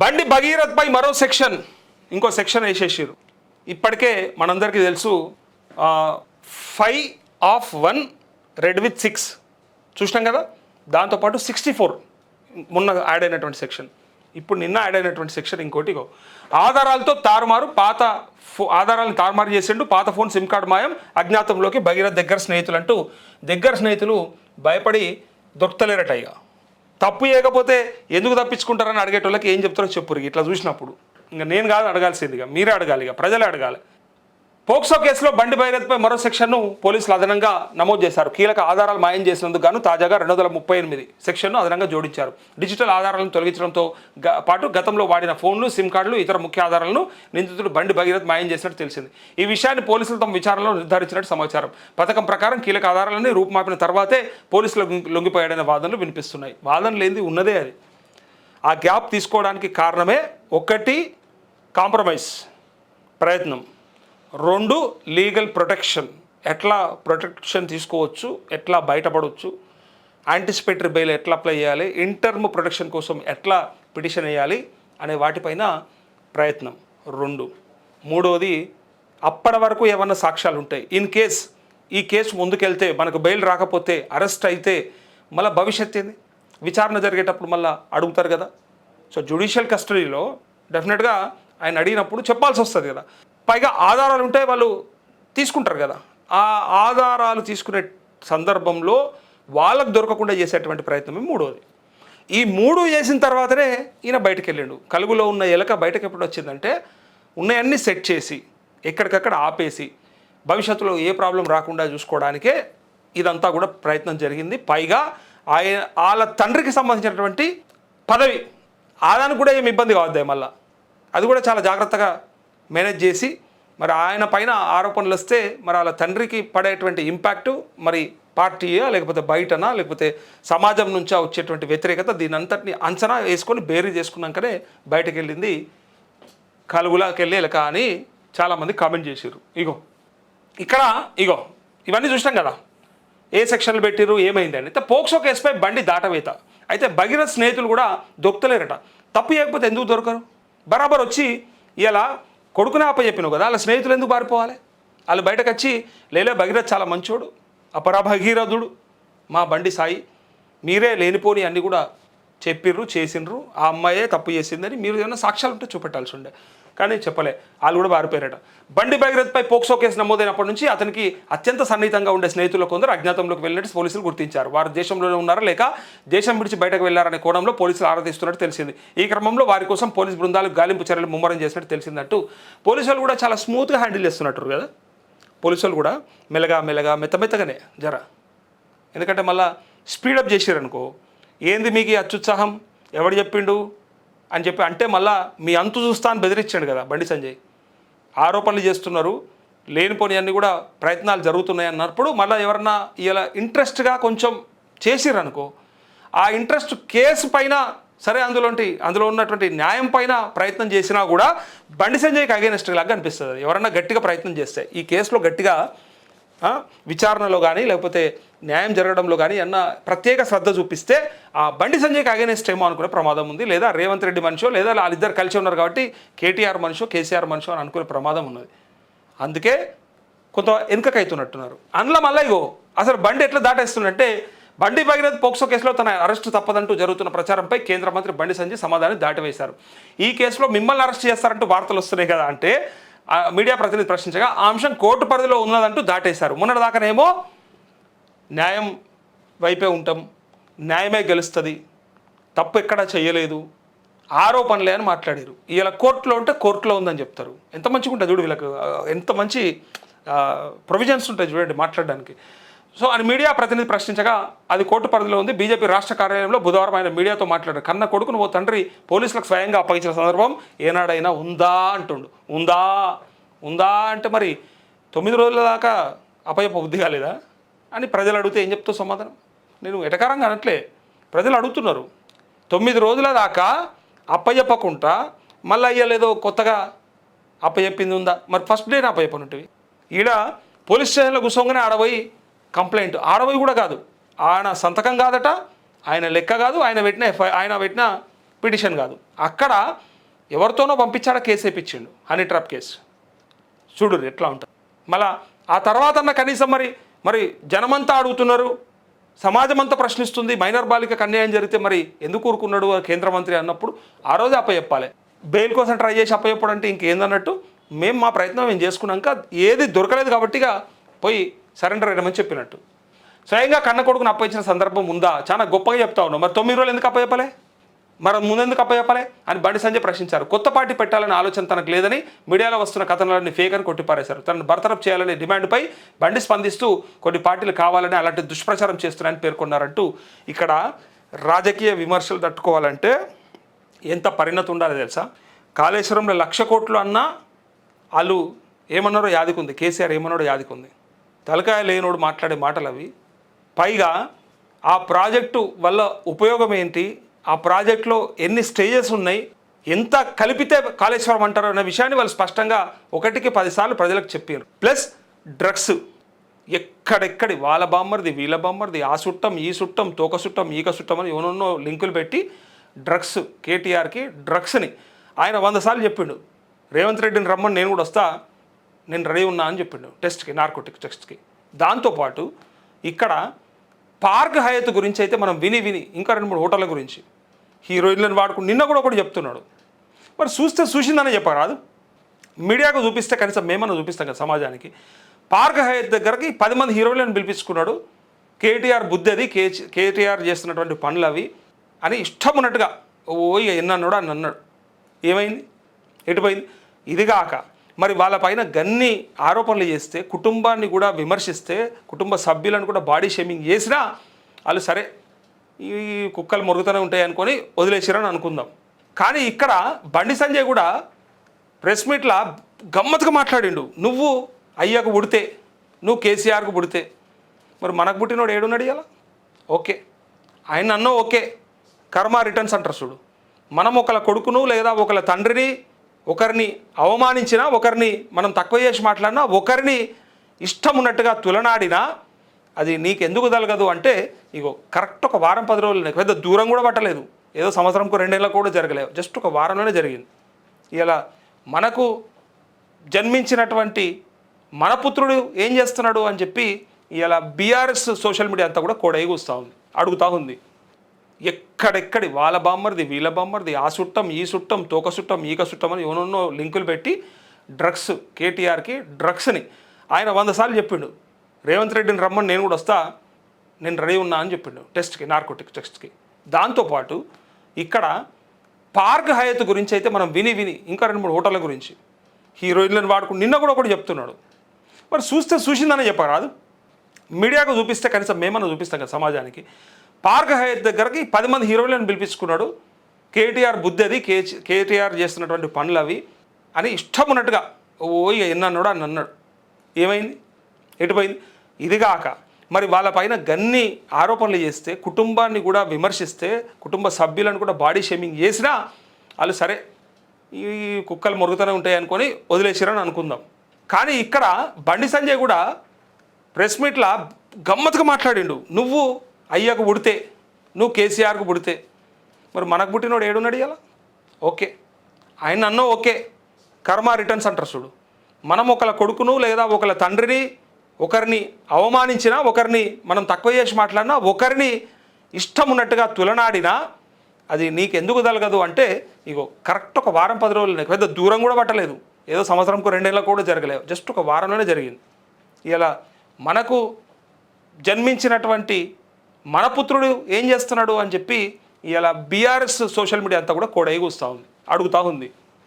బండి భగీరథ్పై మరో సెక్షన్, ఇంకో సెక్షన్ వేసేసారు. ఇప్పటికే మనందరికీ తెలుసు 5/1 రెడ్ విత్ 6 చూసినాం కదా. దాంతోపాటు 64 మొన్న యాడ్ అయినటువంటి సెక్షన్, ఇప్పుడు నిన్న యాడ్ అయినటువంటి సెక్షన్ ఇంకోటి. ఆధారాలతో తారుమారు, పాత ఆధారాలను తారుమారు చేసిండు, పాత ఫోన్ సిమ్ కార్డు మాయం, అజ్ఞాతంలోకి భగీరథ్ దగ్గర స్నేహితులు అంటూ దగ్గర స్నేహితులు భయపడి దొరకలేరట. ఇక తప్పు చేయకపోతే ఎందుకు తప్పించుకుంటారని అడిగేటోళ్ళకి ఏం చెప్తారో చెప్పురు. ఇట్లా చూసినప్పుడు ఇంకా నేను కాదు అడగాల్సింది, ఇక మీరే అడగాలి, ఇక ప్రజలే అడగాలి. పోక్సో కేసులో బండి భగీరథ్పై మరో సెక్షన్ను పోలీసులు అదనంగా నమోదు చేశారు. కీలక ఆధారాలు మాయం చేసినందుకు గాను తాజాగా 238 సెక్షన్ను అదనంగా జోడించారు. డిజిటల్ ఆధారాలను తొలగించడంతో పాటు గతంలో వాడిన ఫోన్లు, సిమ్ కార్డులు, ఇతర ముఖ్య ఆధారాలను నిందితుడు బండి భగీరథ్ మాయం చేసినట్టు తెలిసింది. ఈ విషయాన్ని పోలీసులు తమ విచారణలో నిర్ధారించినట్టు సమాచారం. పథకం ప్రకారం కీలక ఆధారాలని రూపుమాపిన తర్వాతే పోలీసులు లొంగిపోయాడనే వాదనలు వినిపిస్తున్నాయి. వాదన లేనిది ఉన్నదే అది. ఆ గ్యాప్ తీసుకోవడానికి కారణమే 1 కాంప్రమైజ్ ప్రయత్నం, 2 లీగల్ ప్రొటెక్షన్, ఎట్లా ప్రొటెక్షన్ తీసుకోవచ్చు, ఎట్లా బయటపడవచ్చు, యాంటిసిపేటరీ బెయిల్ ఎట్లా అప్లై చేయాలి, ఇంటర్మ్ ప్రొటెక్షన్ కోసం ఎట్లా పిటిషన్ వేయాలి అనే వాటిపైన ప్రయత్నం 2. మూడవది అప్పటి వరకు ఏమన్నా సాక్ష్యాలు ఉంటాయి. ఇన్ కేస్ ఈ కేసు ముందుకెళ్తే మనకు బెయిల్ రాకపోతే, అరెస్ట్ అయితే మళ్ళీ భవిష్యత్ ఏంది, విచారణ జరిగేటప్పుడు మళ్ళీ అడుగుతారు కదా. సో జ్యుడిషియల్ కస్టడీలో డెఫినెట్గా ఆయన అడిగినప్పుడు చెప్పాల్సి వస్తుంది కదా. పైగా ఆధారాలు ఉంటే వాళ్ళు తీసుకుంటారు కదా. ఆ ఆధారాలు తీసుకునే సందర్భంలో వాళ్ళకు దొరకకుండా చేసేటువంటి ప్రయత్నమే మూడోది. ఈ 3 చేసిన తర్వాతనే ఈయన బయటకు వెళ్ళిండు. కలుగులో ఉన్న ఎలక బయటకు ఎప్పుడు వచ్చిందంటే ఉన్నాయన్నీ సెట్ చేసి ఎక్కడికక్కడ ఆపేసి భవిష్యత్తులో ఏ ప్రాబ్లం రాకుండా చూసుకోవడానికే ఇదంతా కూడా ప్రయత్నం జరిగింది. పైగా వాళ్ళ తండ్రికి సంబంధించినటువంటి పదవి, ఆదానికి కూడా ఏమి ఇబ్బంది కావద్దాయి, మళ్ళీ అది కూడా చాలా జాగ్రత్తగా మేనేజ్ చేసి మరి ఆయన పైన ఆరోపణలు వస్తే మరి వాళ్ళ తండ్రికి పడేటువంటి ఇంపాక్టు మరి పార్టీయా లేకపోతే బయటనా లేకపోతే సమాజం నుంచా వచ్చేటువంటి వ్యతిరేకత, దీని అంతటిని అంచనా వేసుకొని బేరీ చేసుకున్నాకనే బయటకు వెళ్ళింది కలుగులాకి వెళ్ళి ఎలక అని చాలామంది కామెంట్ చేశారు. ఇక్కడ ఇవన్నీ చూసినాం కదా, ఏ సెక్షన్లు పెట్టిరు ఏమైంది అని. అయితే పోక్సో కేసుపై బండి దాటవేత. అయితే భగీరథ్ స్నేహితులు కూడా దొరకలేరట. తప్పు చేయకపోతే ఎందుకు దొరకరు? బరాబర్ వచ్చి ఇలా కొడుకునే అప్పచెప్పినావు కదా, వాళ్ళ స్నేహితులు ఎందుకు పారిపోవాలి? వాళ్ళు బయటకు వచ్చి లేలే భగీరథ్ చాలా మంచోడు, అపరాభగీరథుడు మా బండి సాయి, మీరే లేనిపోని అన్నీ కూడా చెప్పిర్రు చేసిండ్రు, ఆ అమ్మాయే తప్పు చేసిందని మీరు ఏమైనా సాక్ష్యాలు ఉంటే చూపెట్టాల్సి ఉండే, కానీ చెప్పలే. వాళ్ళు కూడా పారిపోయారట. బండి భగీరథ్పై పోక్సో కేసు నమోదైనప్పటి నుంచి అతనికి అత్యంత సన్నిహితంగా ఉండే స్నేహితులు కొందరు అజ్ఞాతంలోకి వెళ్ళినట్టు పోలీసులు గుర్తించారు. వారు దేశంలోనే ఉన్నారా లేక దేశం విడిచి బయటకు వెళ్లారనే కోణంలో పోలీసులు ఆరా తీస్తున్నట్టు తెలిసింది. ఈ క్రమంలో వారి కోసం పోలీసు బృందాలు గాలింపు చర్యలు ముమ్మరం చేసినట్టు తెలిసిందంటూ పోలీసులు కూడా చాలా స్మూత్గా హ్యాండిల్ చేస్తున్నట్టు కదా. పోలీసులు కూడా మెల్లగా మెత్తగానే ఎందుకంటే మళ్ళీ స్పీడప్ చేసారనుకో, ఏంది మీకు అత్యుత్సాహం, ఎవడు చెప్పిండు అని చెప్పి అంటే మళ్ళీ మీ అంతు చూస్తా అని బెదిరించాడు కదా బండి సంజయ్. ఆరోపణలు చేస్తున్నారు, లేనిపోని అన్నీ కూడా ప్రయత్నాలు జరుగుతున్నాయి అన్నప్పుడు మళ్ళీ ఎవరన్నా ఇలా ఇంట్రెస్ట్గా కొంచెం చేసిరనుకో, ఆ ఇంట్రెస్ట్ కేసు పైన సరే అందులో ఉన్నటువంటి న్యాయం పైన ప్రయత్నం చేసినా కూడా బండి సంజయ్కి అగైనెస్ట్ లాగా అనిపిస్తుంది ఎవరన్నా గట్టిగా ప్రయత్నం చేస్తే. ఈ కేసులో గట్టిగా విచారణలో కానీ లేకపోతే న్యాయం జరగడంలో కానీ అన్న ప్రత్యేక శ్రద్ధ చూపిస్తే ఆ బండి సంజయ్కి అగైనెస్ట్ ఏమో అనుకునే ప్రమాదం ఉంది. లేదా రేవంత్ రెడ్డి మనిషో లేదా వాళ్ళిద్దరు కలిసి ఉన్నారు కాబట్టి కేటీఆర్ మనిషో కేసీఆర్ మనిషో అని అనుకునే ప్రమాదం ఉన్నది. అందుకే కొంత వెనుకకైతున్నట్టున్నారు. అందులో మళ్ళీ అసలు బండి ఎట్లా దాటేస్తుందంటే, బండి భగీరథ్ పోక్సో కేసులో తన అరెస్టు తప్పదంటూ జరుగుతున్న ప్రచారంపై కేంద్ర మంత్రి బండి సంజయ్ సమాధానం దాటివేశారు. ఈ కేసులో మిమ్మల్ని అరెస్ట్ చేస్తారంటూ వార్తలు వస్తున్నాయి కదా అంటే మీడియా ప్రతినిధి ప్రశ్నించగా ఆ అంశం కోర్టు పరిధిలో ఉన్నదంటూ దాటేశారు. మొన్నటిదాకానేమో న్యాయం వైపే ఉంటాం, న్యాయమే గెలుస్తుంది, తప్పు ఎక్కడా చేయలేదు, ఆరోపణలే అని మాట్లాడారు. ఇలా కోర్టులో ఉంటే కోర్టులో ఉందని చెప్తారు. ఎంత మంచిగా ఉంటుంది చూడు, వీళ్ళకు ఎంత మంచి ప్రొవిజన్స్ ఉంటాయి చూడండి మాట్లాడడానికి. సో అని మీడియా ప్రతినిధి ప్రశ్నించగా అది కోర్టు పరిధిలో ఉంది. బీజేపీ రాష్ట్ర కార్యాలయంలో బుధవారం ఆయన మీడియాతో మాట్లాడారు. కన్న కొడుకును ఓ తండ్రి పోలీసులకు స్వయంగా అప్పగించిన సందర్భం ఏనాడైనా ఉందా అంటుండు. ఉందా అంటే మరి 9 రోజుల దాకా అప్పయ్యప్ప బుద్ధి కాలేదా అని ప్రజలు అడిగితే ఏం చెప్తావు సమాధానం? నేను ఎటకారంగా అనట్లే, ప్రజలు అడుగుతున్నారు. 9 రోజుల దాకా అప్పయ్యప్పకుంటా మళ్ళీ అయ్యలేదో కొత్తగా అప్పచెప్పింది ఉందా? మరి ఫస్ట్ డేనే అప్పచెప్పనుంటివి. ఈడ పోలీస్ స్టేషన్లో కూర్చోగానే ఆడపోయి కంప్లైంట్, ఆడపోయి కూడా కాదు, ఆయన సంతకం కాదట, ఆయన లెక్క కాదు, ఆయన పెట్టిన పిటిషన్ కాదు, అక్కడ ఎవరితోనో పంపించాడా కేసు వేయించిండు, హనీ ట్రాప్ కేసు. చూడు ఎట్లా ఉంటుంది. మళ్ళా ఆ తర్వాత కనీసం మరి జనమంతా అడుగుతున్నారు, సమాజం అంతా ప్రశ్నిస్తుంది, మైనర్ బాలికకు అన్యాయం జరిగితే మరి ఎందుకు ఊరుకున్నాడు కేంద్ర మంత్రి అన్నప్పుడు ఆ రోజు అప్పచెప్పాలి. బెయిల్ కోసం ట్రై చేసి అప్పచెప్పడం అంటే ఇంకేందన్నట్టు, మేము మా ప్రయత్నం మేము చేసుకున్నాక ఏది దొరకలేదు కాబట్టిగా పోయి సరెండర్ అయ్యమని చెప్పినట్టు. స్వయంగా కన్న కొడుకును అప్పగించిన సందర్భం ఉందా? చాలా గొప్పగా చెప్తా ఉన్నాం. మరి 9 రోజులు ఎందుకు అప్పచెప్పలే, మరి ముందెందుకు అప్పచెప్పలే అని బండి సంజయ్ ప్రశ్నించారు. కొత్త పార్టీ పెట్టాలనే ఆలోచన తనకు లేదని మీడియాలో వస్తున్న కథనాలన్నీ ఫేక్ అని కొట్టిపారేశారు. తనను బర్తరఫ్ చేయాలనే డిమాండ్పై బండి స్పందిస్తూ కొన్ని పార్టీలు కావాలని అలాంటి దుష్ప్రచారం చేస్తున్నాయని పేర్కొన్నారంటూ. ఇక్కడ రాజకీయ విమర్శలు తట్టుకోవాలంటే ఎంత పరిణతి ఉండాలో తెలుసా? కాళేశ్వరంలో 1,00,000 కోట్లు అన్నా వాళ్ళు ఏమన్నారో యాదికుంది, కేసీఆర్ ఏమన్నాడో యాదికుంది. తలకాయ లేనోడు మాట్లాడే మాటలు అవి. పైగా ఆ ప్రాజెక్టు వల్ల ఉపయోగం ఏంటి, ఆ ప్రాజెక్టులో ఎన్ని స్టేజెస్ ఉన్నాయి, ఎంత కలిపితే కాళేశ్వరం అంటారు అనే విషయాన్ని వాళ్ళు స్పష్టంగా 1కి 10 సార్లు ప్రజలకు చెప్పారు. ప్లస్ డ్రగ్స్ ఎక్కడెక్కడి వాళ్ళ బామ్మర్ది వీళ్ళ బామ్మర్ది, ఆ చుట్టం ఈ చుట్టం తోక చుట్టం ఈక చుట్టం అని ఏమన్నో లింకులు పెట్టి డ్రగ్స్, కేటీఆర్కి డ్రగ్స్ని ఆయన 100 సార్లు చెప్పిండు. రేవంత్ రెడ్డిని రమ్మని నేను కూడా వస్తా, నేను రెడీ ఉన్నా అని చెప్పిండు టెస్ట్కి, నార్కోటిక్ టెస్ట్కి. దాంతోపాటు ఇక్కడ పార్క్ హయత్ గురించి అయితే మనం విని ఇంకా 2-3 హోటళ్ళ గురించి హీరోయిన్లను వాడుకుని నిన్న కూడా ఒకటి చెప్తున్నాడు. మరి చూసిందనే చెప్పరాదు, మీడియాకు చూపిస్తే కనీసం మేమన్నా చూపిస్తాం కదా సమాజానికి. పార్క్ హయత్ దగ్గరకి 10 మంది హీరోయిన్లను పిలిపించుకున్నాడు. కేటీఆర్ బుద్ధి అది, కేటీఆర్ చేస్తున్నటువంటి పనులు అవి అని ఇష్టం ఉన్నట్టుగా ఇక ఎన్నన్నాడు అని అన్నాడు. ఏమైంది, ఎటుపోయింది? ఇదిగాక మరి వాళ్ళపైన గన్ని ఆరోపణలు చేస్తే, కుటుంబాన్ని కూడా విమర్శిస్తే, కుటుంబ సభ్యులను కూడా బాడీ షేమింగ్ చేసినా వాళ్ళు సరే ఈ కుక్కలు మొరుగుతూనే ఉంటాయి అనుకొని వదిలేసారని అనుకుందాం. కానీ ఇక్కడ బండి సంజయ్ కూడా ప్రెస్ మీట్లో గమ్మత్తుగా మాట్లాడిండు. నువ్వు అయ్యకు పుడితే, నువ్వు కేసీఆర్కు పుడితే మరి మనకు పుట్టినోడు ఏడున్నాడు ఇలా? ఓకే, ఆయన అన్నో ఓకే, కర్మ రిటర్న్స్ అంటారు చూడు. మనం ఒకళ్ళ కొడుకును లేదా ఒకళ్ళ తండ్రిని ఒకరిని అవమానించినా, ఒకరిని మనం తక్కువ చేసి మాట్లాడినా, ఒకరిని ఇష్టం ఉన్నట్టుగా తులనాడినా అది నీకెందుకు తలగదు అంటే, ఇగో కరెక్ట్ ఒక వారం 10 రోజులు, పెద్ద దూరం కూడా పట్టలేదు, ఏదో సంవత్సరంకు 2 ఏళ్ళకు కూడా జరగలేదు, జస్ట్ ఒక వారంలోనే జరిగింది. ఇలా మనకు జన్మించినటువంటి మన పుత్రుడు ఏం చేస్తున్నాడు అని చెప్పి ఇలా బీఆర్ఎస్ సోషల్ మీడియా అంతా కూడా కోడైగూస్తూ ఉంది, అడుగుతూ ఉంది. ఎక్కడెక్కడి వాళ్ళ బామ్మర్ది వీళ్ళ బామ్మర్ది, ఆ చుట్టం ఈ చుట్టం తోక చుట్టం ఈక చుట్టం అని ఏమన్నో లింకులు పెట్టి డ్రగ్స్, కేటీఆర్కి డ్రగ్స్ని ఆయన 100 సార్లు చెప్పిండు. రేవంత్ రెడ్డిని రమ్మని నేను కూడా వస్తా, నేను రెడీ ఉన్నా అని చెప్పిండు టెస్ట్కి, నార్కోటిక్ టెస్ట్కి. దాంతోపాటు ఇక్కడ పార్క్ హయత్ గురించి అయితే మనం విని ఇంకా 2-3 హోటళ్ళ గురించి హీరోయిన్లను వాడుకుని నిన్న కూడా ఒకటి చెప్తున్నాడు. మరి చూసిందనే చెప్పరాదు, మీడియాకు చూపిస్తే కనీసం మేమన్నా చూపిస్తాం కదా సమాజానికి. పార్క్ హయత్ దగ్గరకి 10 మంది హీరోయిన్లను పిలిపించుకున్నాడు. కేటీఆర్ బుద్ధి అది, కేటీఆర్ చేస్తున్నటువంటి పనులు అవి అని ఇష్టం ఉన్నట్టుగా ఇక ఎన్నన్నాడు అని అన్నాడు. ఏమైంది, ఎటుపోయింది? ఇదిగాక మరి వాళ్ళపైన గన్ని ఆరోపణలు చేస్తే, కుటుంబాన్ని కూడా విమర్శిస్తే, కుటుంబ సభ్యులను కూడా బాడీ షేమింగ్ చేసినా వాళ్ళు సరే ఈ కుక్కలు మొరుగుతూనే ఉంటాయి అనుకొని వదిలేసారని అనుకుందాం. కానీ ఇక్కడ బండి సంజయ్ కూడా ప్రెస్ మీట్లో గమ్మత్తుగా మాట్లాడిండు. నువ్వు అయ్యకు పుడితే, నువ్వు కేసీఆర్కు పుడితే మరి మనకు పుట్టినోడు ఏడున్నాడు ఇలా? ఓకే, ఆయన అన్నో ఓకే, కర్మ రిటర్న్స్ అంటారు చూడు. మనం ఒకళ్ళ కొడుకును లేదా ఒకళ్ళ తండ్రిని ఒకరిని అవమానించినా, ఒకరిని మనం తక్కువ చేసి మాట్లాడినా, ఒకరిని ఇష్టం ఉన్నట్టుగా తులనాడినా అది నీకెందుకు తలగదు అంటే, ఇగో కరెక్ట్ ఒక వారం 10 రోజులు, పెద్ద దూరం కూడా పట్టలేదు, ఏదో సంవత్సరంకు 2 ఏళ్ళకు కూడా జరగలేదు, జస్ట్ ఒక వారంలోనే జరిగింది. ఇలా మనకు జన్మించినటువంటి మన పుత్రుడు ఏం చేస్తున్నాడు అని చెప్పి ఇలా బీఆర్ఎస్ సోషల్ మీడియా అంతా కూడా కోడైగూస్తూ ఉంది, అడుగుతూ ఉంది.